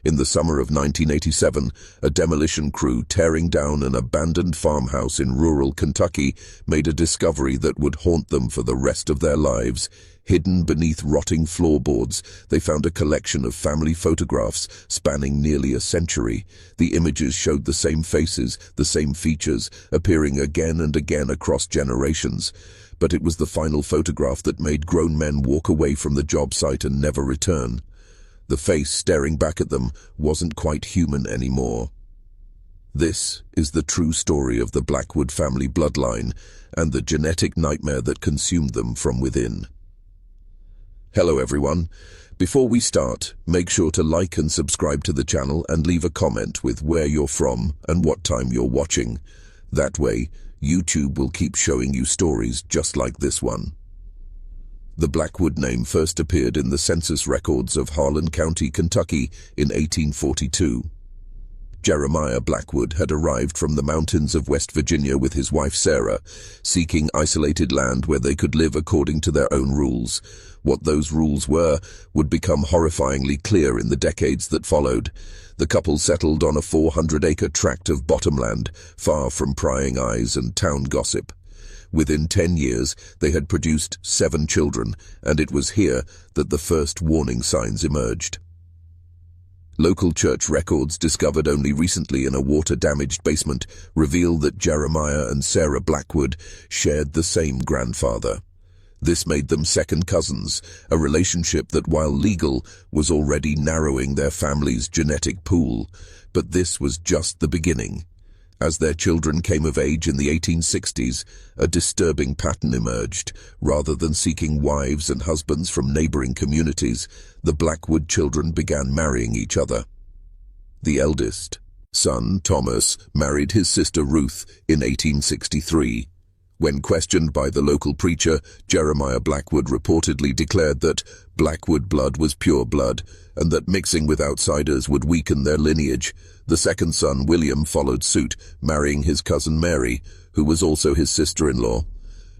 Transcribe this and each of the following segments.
In the summer of 1987, a demolition crew tearing down an abandoned farmhouse in rural Kentucky made a discovery that would haunt them for the rest of their lives. Hidden beneath rotting floorboards, they found a collection of family photographs spanning nearly a century. The images showed the same faces, the same features, appearing again and again across generations. But it was the final photograph that made grown men walk away from the job site and never return. The face staring back at them wasn't quite human anymore. This is the true story of the Blackwood family bloodline and the genetic nightmare that consumed them from within. Hello everyone. Before we start, make sure to like and subscribe to the channel and leave a comment with where you're from and what time you're watching. That way, YouTube will keep showing you stories just like this one. The Blackwood name first appeared in the census records of Harlan County, Kentucky in 1842. Jeremiah Blackwood had arrived from the mountains of West Virginia with his wife Sarah, seeking isolated land where they could live according to their own rules. What those rules were would become horrifyingly clear in the decades that followed. The couple settled on a 400-acre tract of bottomland, far from prying eyes and town gossip. Within 10 years, they had produced 7 children, and it was here that the first warning signs emerged. Local church records discovered only recently in a water-damaged basement reveal that Jeremiah and Sarah Blackwood shared the same grandfather. This made them second cousins, a relationship that, while legal, was already narrowing their family's genetic pool. But this was just the beginning. As their children came of age in the 1860s, a disturbing pattern emerged. Rather than seeking wives and husbands from neighboring communities, the Blackwood children began marrying each other. The eldest son, Thomas, married his sister Ruth in 1863. When questioned by the local preacher, Jeremiah Blackwood reportedly declared that Blackwood blood was pure blood, and that mixing with outsiders would weaken their lineage. The second son, William, followed suit, marrying his cousin Mary, who was also his sister-in-law.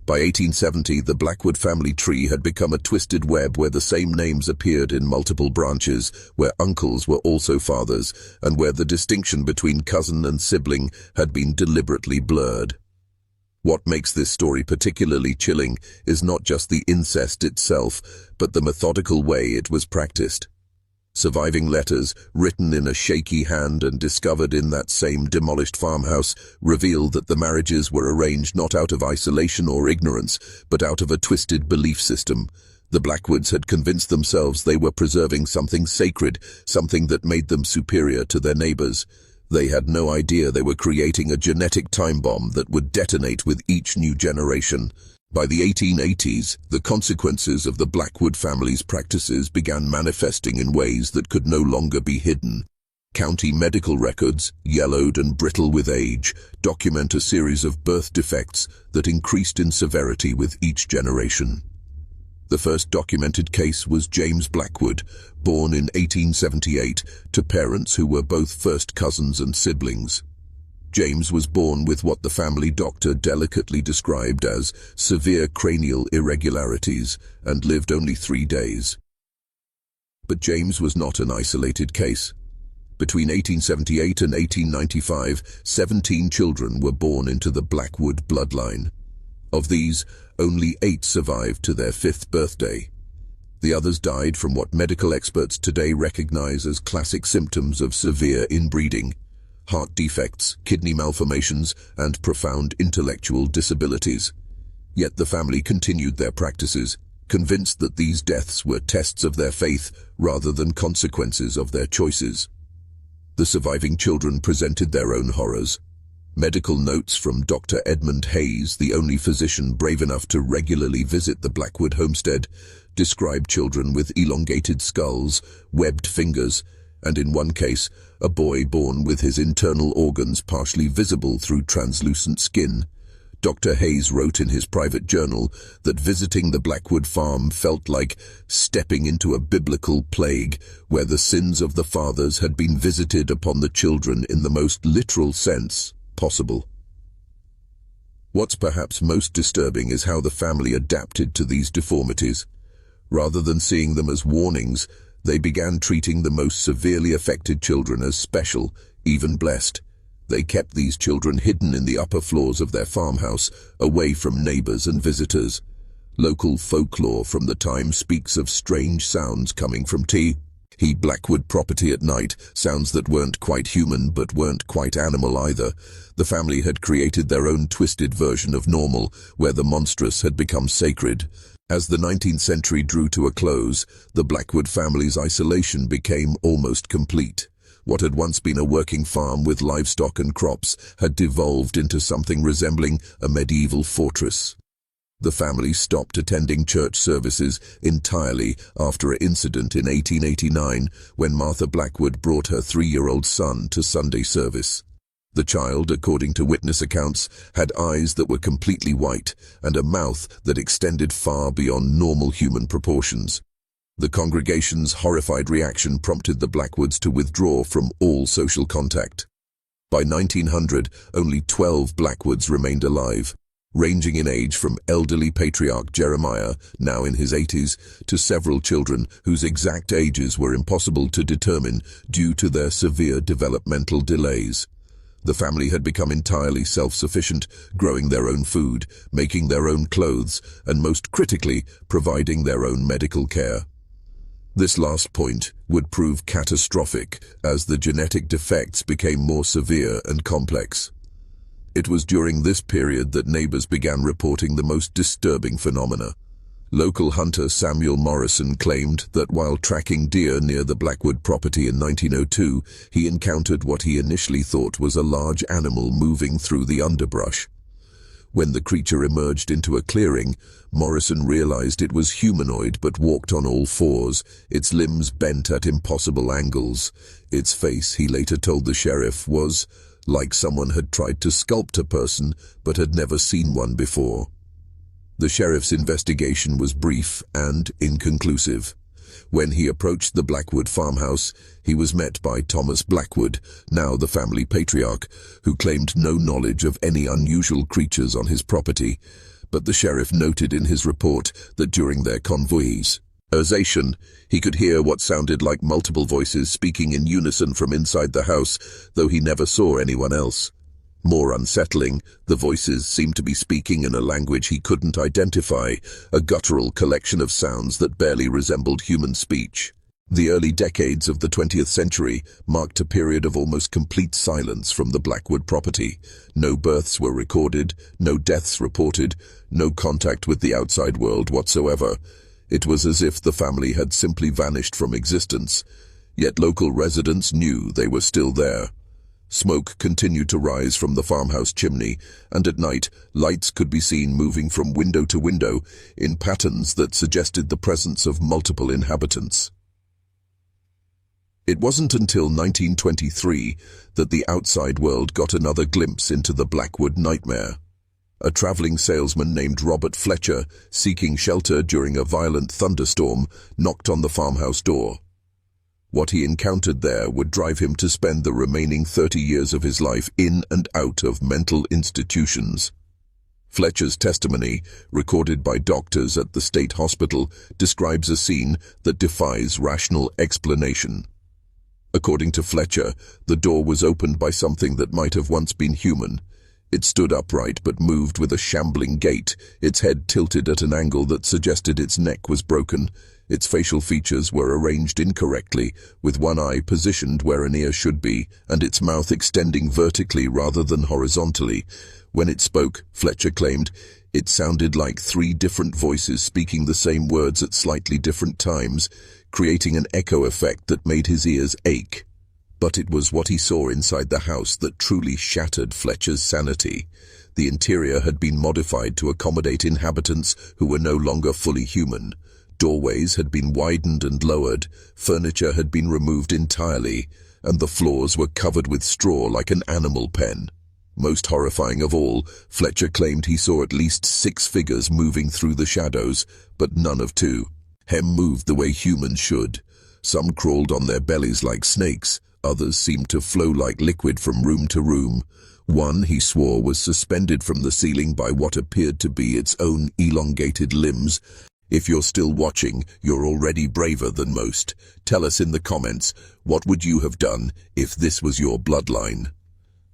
By 1870, the Blackwood family tree had become a twisted web where the same names appeared in multiple branches, where uncles were also fathers, and where the distinction between cousin and sibling had been deliberately blurred. What makes this story particularly chilling is not just the incest itself, but the methodical way it was practiced. Surviving letters, written in a shaky hand and discovered in that same demolished farmhouse, reveal that the marriages were arranged not out of isolation or ignorance, but out of a twisted belief system. The Blackwoods had convinced themselves they were preserving something sacred, something that made them superior to their neighbors. They had no idea they were creating a genetic time bomb that would detonate with each new generation. By the 1880s, the consequences of the Blackwood family's practices began manifesting in ways that could no longer be hidden. County medical records, yellowed and brittle with age, document a series of birth defects that increased in severity with each generation. The first documented case was James Blackwood, born in 1878 to parents who were both first cousins and siblings. James was born with what the family doctor delicately described as severe cranial irregularities and lived only 3 days. But James was not an isolated case. Between 1878 and 1895, 17 children were born into the Blackwood bloodline. Of these, only 8 survived to their 5th birthday. The others died from what medical experts today recognize as classic symptoms of severe inbreeding: heart defects, kidney malformations, and profound intellectual disabilities. Yet the family continued their practices, convinced that these deaths were tests of their faith rather than consequences of their choices. The surviving children presented their own horrors. Medical notes from Dr. Edmund Hayes, the only physician brave enough to regularly visit the Blackwood homestead, described children with elongated skulls, webbed fingers, and in one case, a boy born with his internal organs partially visible through translucent skin. Dr. Hayes wrote in his private journal that visiting the Blackwood farm felt like stepping into a biblical plague where the sins of the fathers had been visited upon the children in the most literal sense possible. What's perhaps most disturbing is how the family adapted to these deformities. Rather than seeing them as warnings, They began treating the most severely affected children as special, even blessed. They kept these children hidden in the upper floors of their farmhouse, away from neighbors and visitors. Local folklore from the time speaks of strange sounds coming from T. Blackwood property at night, sounds that weren't quite human but weren't quite animal either. The family had created their own twisted version of normal, where the monstrous had become sacred. As the 19th century drew to a close, the Blackwood family's isolation became almost complete. What had once been a working farm with livestock and crops had devolved into something resembling a medieval fortress. The family stopped attending church services entirely after an incident in 1889 when Martha Blackwood brought her 3-year-old son to Sunday service. The child, according to witness accounts, had eyes that were completely white and a mouth that extended far beyond normal human proportions. The congregation's horrified reaction prompted the Blackwoods to withdraw from all social contact. By 1900, only 12 Blackwoods remained alive, ranging in age from elderly patriarch Jeremiah, now in his 80s, to several children whose exact ages were impossible to determine due to their severe developmental delays. The family had become entirely self-sufficient, growing their own food, making their own clothes, and most critically, providing their own medical care. This last point would prove catastrophic as the genetic defects became more severe and complex. It was during this period that neighbors began reporting the most disturbing phenomena. Local hunter Samuel Morrison claimed that while tracking deer near the Blackwood property in 1902, he encountered what he initially thought was a large animal moving through the underbrush. When the creature emerged into a clearing, Morrison realized it was humanoid but walked on all fours, its limbs bent at impossible angles. Its face, he later told the sheriff, was like someone had tried to sculpt a person but had never seen one before. The sheriff's investigation was brief and inconclusive. When he approached the Blackwood farmhouse, he was met by Thomas Blackwood, now the family patriarch, who claimed no knowledge of any unusual creatures on his property, but the sheriff noted in his report that during their conversation, he could hear what sounded like multiple voices speaking in unison from inside the house, though he never saw anyone else. More unsettling, the voices seemed to be speaking in a language he couldn't identify, a guttural collection of sounds that barely resembled human speech. The early decades of the 20th century marked a period of almost complete silence from the Blackwood property. No births were recorded, no deaths reported, no contact with the outside world whatsoever. It was as if the family had simply vanished from existence, yet local residents knew they were still there. Smoke continued to rise from the farmhouse chimney, and at night, lights could be seen moving from window to window in patterns that suggested the presence of multiple inhabitants. It wasn't until 1923 that the outside world got another glimpse into the Blackwood nightmare. A traveling salesman named Robert Fletcher, seeking shelter during a violent thunderstorm, knocked on the farmhouse door. What he encountered there would drive him to spend the remaining 30 years of his life in and out of mental institutions. Fletcher's testimony, recorded by doctors at the state hospital, describes a scene that defies rational explanation. According to Fletcher, the door was opened by something that might have once been human. It stood upright but moved with a shambling gait, its head tilted at an angle that suggested its neck was broken. Its facial features were arranged incorrectly, with one eye positioned where an ear should be, and its mouth extending vertically rather than horizontally. When it spoke, Fletcher claimed, it sounded like 3 different voices speaking the same words at slightly different times, creating an echo effect that made his ears ache. But it was what he saw inside the house that truly shattered Fletcher's sanity. The interior had been modified to accommodate inhabitants who were no longer fully human. Doorways had been widened and lowered, furniture had been removed entirely, and the floors were covered with straw like an animal pen. Most horrifying of all, Fletcher claimed he saw at least 6 figures moving through the shadows, but none of 2. Hem moved the way humans should. Some crawled on their bellies like snakes, others seemed to flow like liquid from room to room. One, he swore, was suspended from the ceiling by what appeared to be its own elongated limbs. If you're still watching, you're already braver than most. Tell us in the comments, what would you have done if this was your bloodline?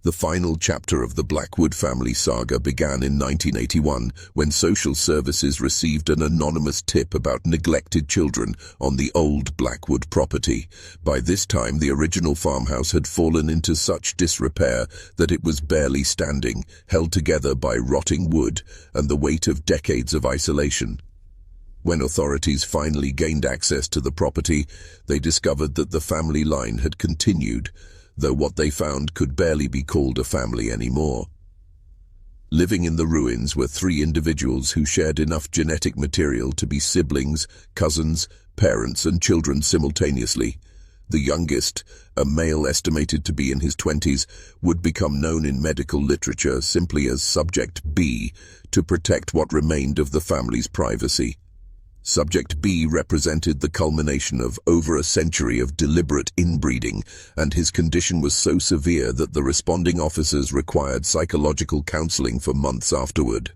The final chapter of the Blackwood family saga began in 1981 when social services received an anonymous tip about neglected children on the old Blackwood property. By this time, the original farmhouse had fallen into such disrepair that it was barely standing, held together by rotting wood and the weight of decades of isolation. When authorities finally gained access to the property, they discovered that the family line had continued, though what they found could barely be called a family anymore. Living in the ruins were 3 individuals who shared enough genetic material to be siblings, cousins, parents, and children simultaneously. The youngest, a male estimated to be in his 20s, would become known in medical literature simply as Subject B to protect what remained of the family's privacy. Subject B represented the culmination of over a century of deliberate inbreeding, and his condition was so severe that the responding officers required psychological counseling for months afterward.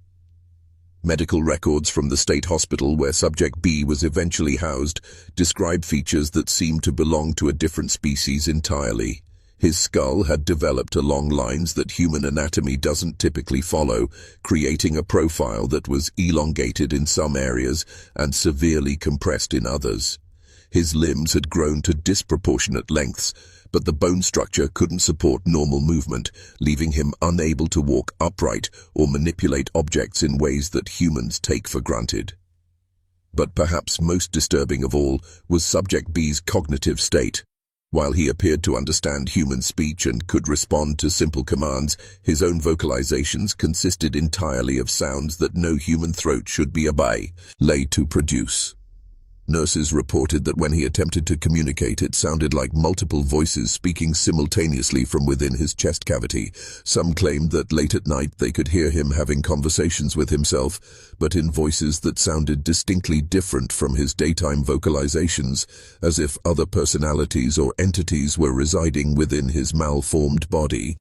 Medical records from the state hospital where Subject B was eventually housed describe features that seemed to belong to a different species entirely. His skull had developed along lines that human anatomy doesn't typically follow, creating a profile that was elongated in some areas and severely compressed in others. His limbs had grown to disproportionate lengths, but the bone structure couldn't support normal movement, leaving him unable to walk upright or manipulate objects in ways that humans take for granted. But perhaps most disturbing of all was Subject B's cognitive state. While he appeared to understand human speech and could respond to simple commands, his own vocalizations consisted entirely of sounds that no human throat should be able to produce. Nurses reported that when he attempted to communicate, it sounded like multiple voices speaking simultaneously from within his chest cavity. Some claimed that late at night they could hear him having conversations with himself, but in voices that sounded distinctly different from his daytime vocalizations, as if other personalities or entities were residing within his malformed body.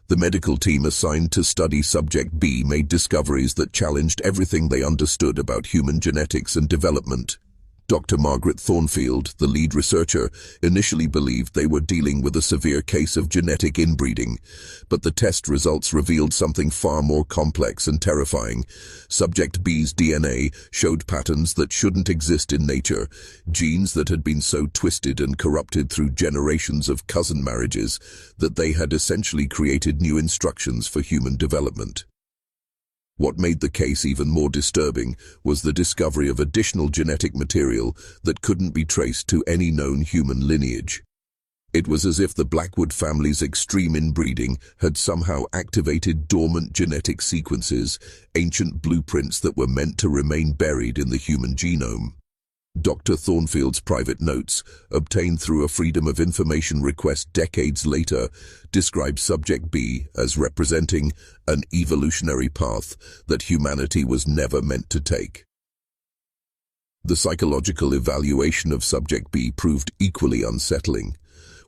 The medical team assigned to study Subject B made discoveries that challenged everything they understood about human genetics and development. Dr. Margaret Thornfield, the lead researcher, initially believed they were dealing with a severe case of genetic inbreeding, but the test results revealed something far more complex and terrifying. Subject B's DNA showed patterns that shouldn't exist in nature, genes that had been so twisted and corrupted through generations of cousin marriages that they had essentially created new instructions for human development. What made the case even more disturbing was the discovery of additional genetic material that couldn't be traced to any known human lineage. It was as if the Blackwood family's extreme inbreeding had somehow activated dormant genetic sequences, ancient blueprints that were meant to remain buried in the human genome. Dr. Thornfield's private notes, obtained through a Freedom of Information request decades later, describe Subject B as representing an evolutionary path that humanity was never meant to take. The psychological evaluation of Subject B proved equally unsettling.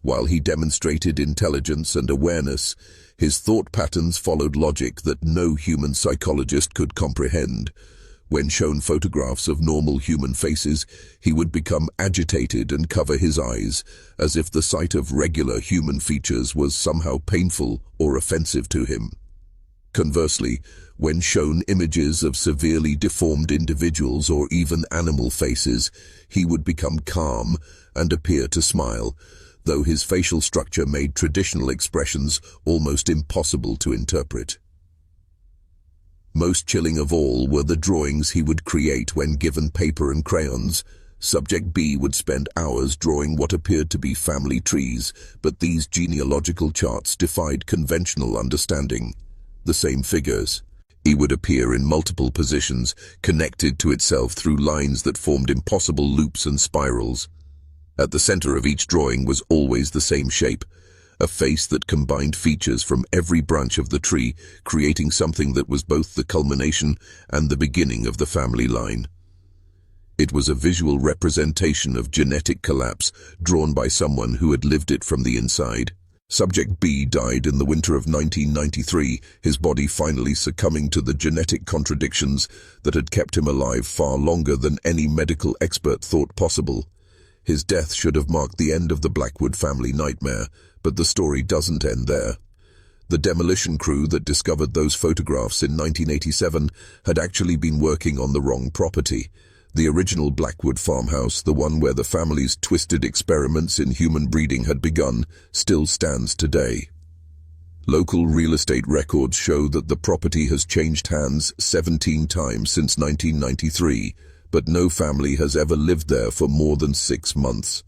While he demonstrated intelligence and awareness, his thought patterns followed logic that no human psychologist could comprehend. When shown photographs of normal human faces, he would become agitated and cover his eyes, as if the sight of regular human features was somehow painful or offensive to him. Conversely, when shown images of severely deformed individuals or even animal faces, he would become calm and appear to smile, though his facial structure made traditional expressions almost impossible to interpret. Most chilling of all were the drawings he would create when given paper and crayons. Subject B would spend hours drawing what appeared to be family trees, but these genealogical charts defied conventional understanding. The same figures. He would appear in multiple positions, connected to itself through lines that formed impossible loops and spirals. At the center of each drawing was always the same shape, a face that combined features from every branch of the tree, creating something that was both the culmination and the beginning of the family line. It was a visual representation of genetic collapse, drawn by someone who had lived it from the inside. Subject B died in the winter of 1993, his body finally succumbing to the genetic contradictions that had kept him alive far longer than any medical expert thought possible. His death should have marked the end of the Blackwood family nightmare, but the story doesn't end there. The demolition crew that discovered those photographs in 1987 had actually been working on the wrong property. The original Blackwood farmhouse, the one where the family's twisted experiments in human breeding had begun, still stands today. Local real estate records show that the property has changed hands 17 times since 1993, but no family has ever lived there for more than 6 months.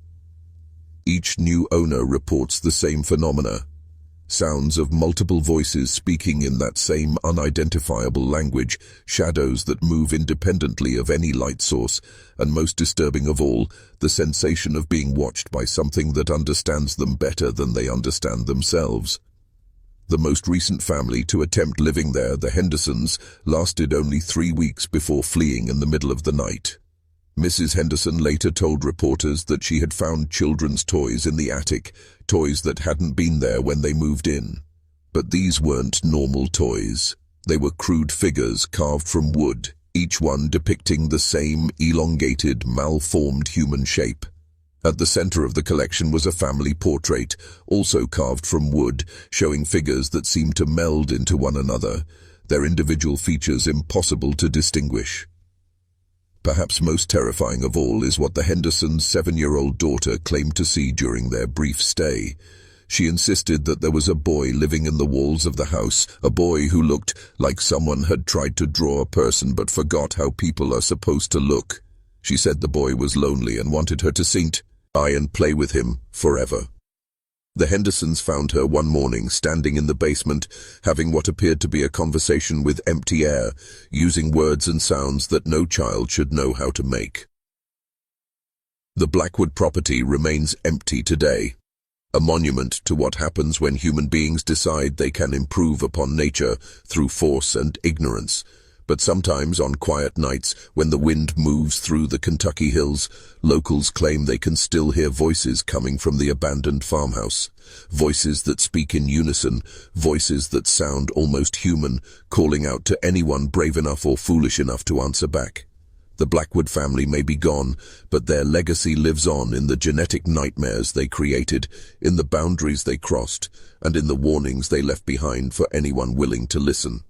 Each new owner reports the same phenomena. Sounds of multiple voices speaking in that same unidentifiable language, shadows that move independently of any light source, and most disturbing of all, the sensation of being watched by something that understands them better than they understand themselves. The most recent family to attempt living there, the Hendersons, lasted only 3 weeks before fleeing in the middle of the night. Mrs. Henderson later told reporters that she had found children's toys in the attic, toys that hadn't been there when they moved in. But these weren't normal toys. They were crude figures carved from wood, each one depicting the same elongated, malformed human shape. At the center of the collection was a family portrait, also carved from wood, showing figures that seemed to meld into one another, their individual features impossible to distinguish. Perhaps most terrifying of all is what the Hendersons' 7-year-old daughter claimed to see during their brief stay. She insisted that there was a boy living in the walls of the house, a boy who looked like someone had tried to draw a person but forgot how people are supposed to look. She said the boy was lonely and wanted her to sit by and play with him forever. The Hendersons found her one morning standing in the basement, having what appeared to be a conversation with empty air, using words and sounds that no child should know how to make. The Blackwood property remains empty today, a monument to what happens when human beings decide they can improve upon nature through force and ignorance. But sometimes on quiet nights, when the wind moves through the Kentucky hills, locals claim they can still hear voices coming from the abandoned farmhouse. Voices that speak in unison, voices that sound almost human, calling out to anyone brave enough or foolish enough to answer back. The Blackwood family may be gone, but their legacy lives on in the genetic nightmares they created, in the boundaries they crossed, and in the warnings they left behind for anyone willing to listen.